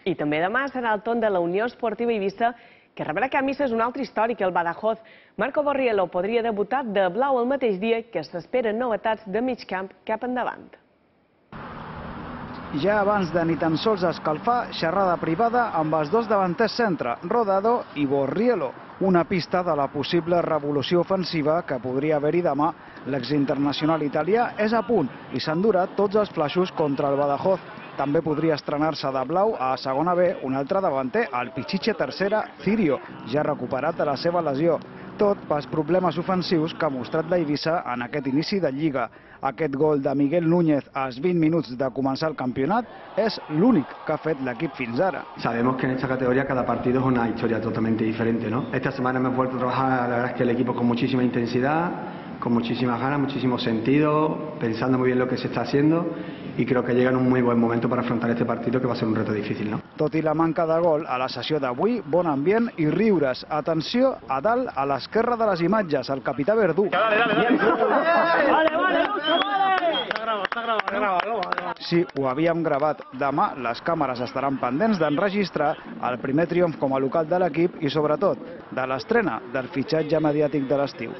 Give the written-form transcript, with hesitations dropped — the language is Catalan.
I també demà serà el torn de la Unió Esportiva Eivissa, que rebrà camises un altre històric, el Badajoz. Marco Borriello podria debutar de blau el mateix dia que s'esperen novetats de mig camp cap endavant. Ja abans de ni tan sols escalfar, xerrada privada amb els dos davanters centre, Rodado i Borriello. Una pista de la possible revolució ofensiva que podria haver-hi demà. L'exinternacional italià és a punt i s'endurà tots els flaixos contra el Badajoz. També podria estrenar-se de blau a segona B un altre davanter, el Pichiche tercera, Cirio, ja recuperat de la seva lesió. Tot pels problemes ofensius que ha mostrat l'Eivissa en aquest inici de Lliga. Aquest gol de Miguel Núñez als 20 minuts de començar el campionat és l'únic que ha fet l'equip fins ara. Sabemos que en esta categoría cada partido es una historia totalmente diferente, ¿no? Esta semana hemos vuelto a trabajar, la verdad es que el equipo con muchísima intensidad, con muchísimas ganas, muchísimo sentido, pensando muy bien lo que se está haciendo y creo que llega en un muy buen momento para afrontar este partido que va a ser un reto difícil, ¿no? Tot i la manca de gol, a la sessió d'avui, bon ambient i riures. Atenció, a dalt, a l'esquerra de les imatges, el capità Verdú. Sí, ho havíem gravat. Demà les càmeres estaran pendents d'enregistrar el primer triomf com a local de l'equip i, sobretot, de l'estrena del fitxatge mediàtic de l'estiu.